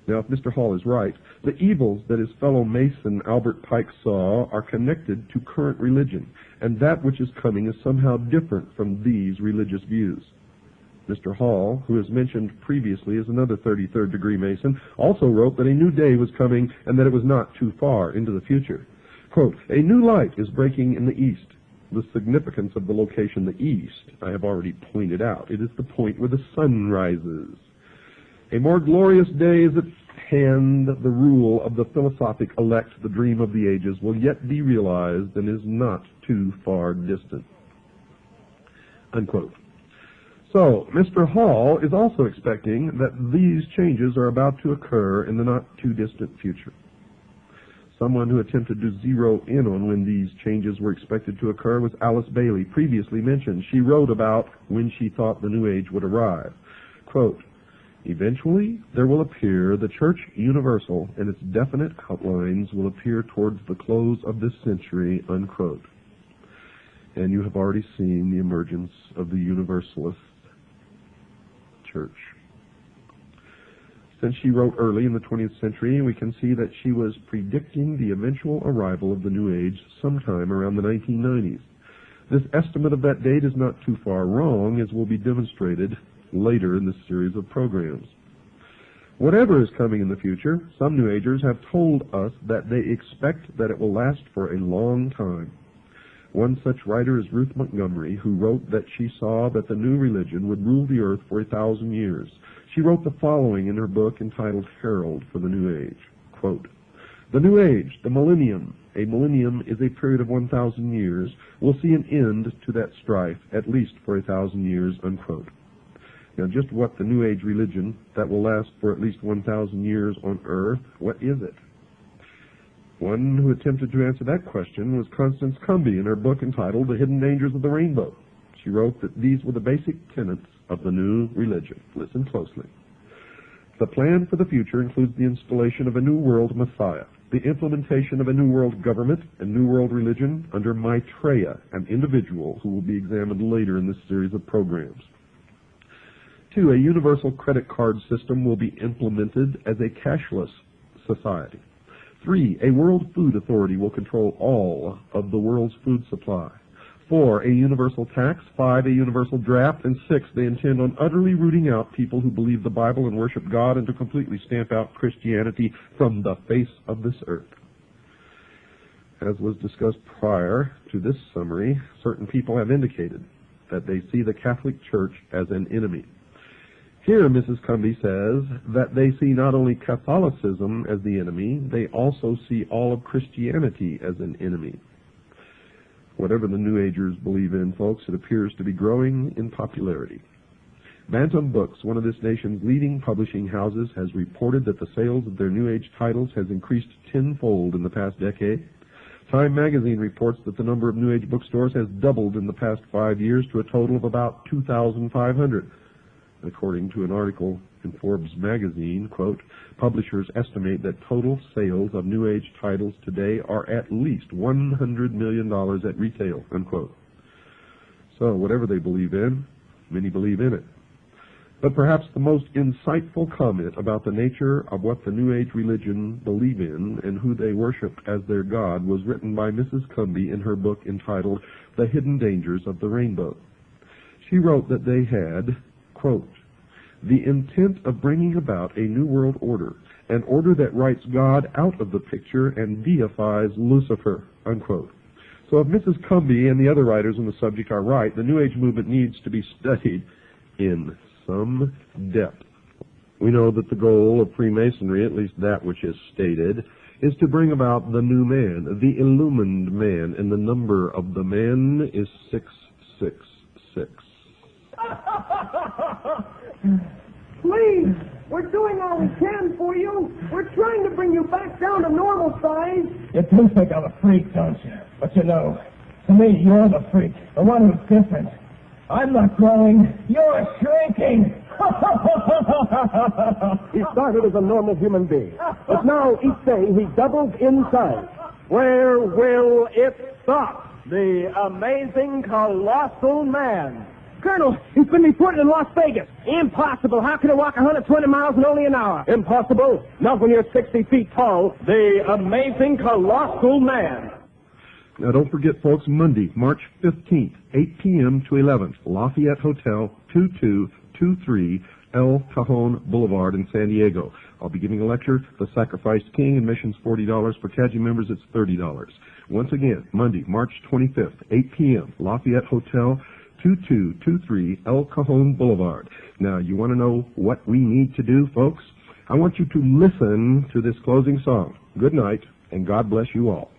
Now, if Mr. Hall is right, the evils that his fellow Mason Albert Pike saw are connected to current religion, and that which is coming is somehow different from these religious views. Mr. Hall, who is mentioned previously as another 33rd degree Mason, also wrote that a new day was coming and that it was not too far into the future. Quote, "A new light is breaking in the east." The significance of the location, the east, I have already pointed out. It is the point where the sun rises. A more glorious day is at hand. The rule of the philosophic elect, the dream of the ages, will yet be realized and is not too far distant. Unquote. So, Mr. Hall is also expecting that these changes are about to occur in the not-too-distant future. Someone who attempted to zero in on when these changes were expected to occur was Alice Bailey, previously mentioned. She wrote about when she thought the New Age would arrive. Quote, "Eventually there will appear the Church Universal, and its definite outlines will appear towards the close of this century," unquote. And you have already seen the emergence of the Universalist Church. Since she wrote early in the 20th century, we can see that she was predicting the eventual arrival of the New Age sometime around the 1990s. This estimate of that date is not too far wrong, as will be demonstrated later in this series of programs. Whatever is coming in the future, some New Agers have told us that they expect that it will last for a long time. One such writer is Ruth Montgomery, who wrote that she saw that the new religion would rule the earth for 1,000 years. She wrote the following in her book entitled Herald for the New Age. Quote, "The New Age, the millennium, a millennium is a period of 1,000 years, will see an end to that strife, at least for 1,000 years, unquote. Now, just what the New Age religion that will last for at least 1,000 years on earth, what is it? One who attempted to answer that question was Constance Cumby in her book entitled The Hidden Dangers of the Rainbow. She wrote that these were the basic tenets of the new religion. Listen closely. The plan for the future includes the installation of a new world Messiah, the implementation of a new world government and new world religion under Maitreya, an individual who will be examined later in this series of programs. 2, a universal credit card system will be implemented as a cashless society. 3, a world food authority will control all of the world's food supply. 4, a universal tax. 5, a universal draft. And 6, they intend on utterly rooting out people who believe the Bible and worship God and to completely stamp out Christianity from the face of this earth. As was discussed prior to this summary, certain people have indicated that they see the Catholic Church as an enemy. Here, Mrs. Cumby says that they see not only Catholicism as the enemy, they also see all of Christianity as an enemy. Whatever the New Agers believe in, folks, it appears to be growing in popularity. Bantam Books, one of this nation's leading publishing houses, has reported that the sales of their New Age titles has increased tenfold in the past decade. Time magazine reports that the number of New Age bookstores has doubled in the past 5 years to a total of about 2,500. According to an article in Forbes magazine, quote, "Publishers estimate that total sales of New Age titles today are at least $100 million at retail," unquote. So whatever they believe in, many believe in it. But perhaps the most insightful comment about the nature of what the New Age religion believe in and who they worship as their God was written by Mrs. Cumby in her book entitled The Hidden Dangers of the Rainbow. She wrote that they had, quote, "the intent of bringing about a new world order, an order that writes God out of the picture and deifies Lucifer," unquote. So if Mrs. Cumby and the other writers on the subject are right, the New Age movement needs to be studied in some depth. We know that the goal of Freemasonry, at least that which is stated, is to bring about the new man, the illumined man, and the number of the man is 666. Please, we're doing all we can for you. We're trying to bring you back down to normal size. You do think I'm a freak, don't you? But you know, to me, you're the freak, the one who's different. I'm not growing, you're shrinking. He started as a normal human being, but now each day he doubles in size. Where will it stop? The amazing colossal man. Colonel, he's been reported in Las Vegas. Impossible. How can he walk 120 miles in only an hour? Impossible? Not when you're 60 feet tall. The amazing colossal man. Now, don't forget, folks, Monday, March 15th, 8 p.m. to 11th, Lafayette Hotel, 2223 El Cajon Boulevard in San Diego. I'll be giving a lecture, The Sacrificed King. Admission's $40. For CAGI members, it's $30. Once again, Monday, March 25th, 8 p.m., Lafayette Hotel, 2223 El Cajon Boulevard. Now, you want to know what we need to do, folks? I want you to listen to this closing song. Good night, and God bless you all.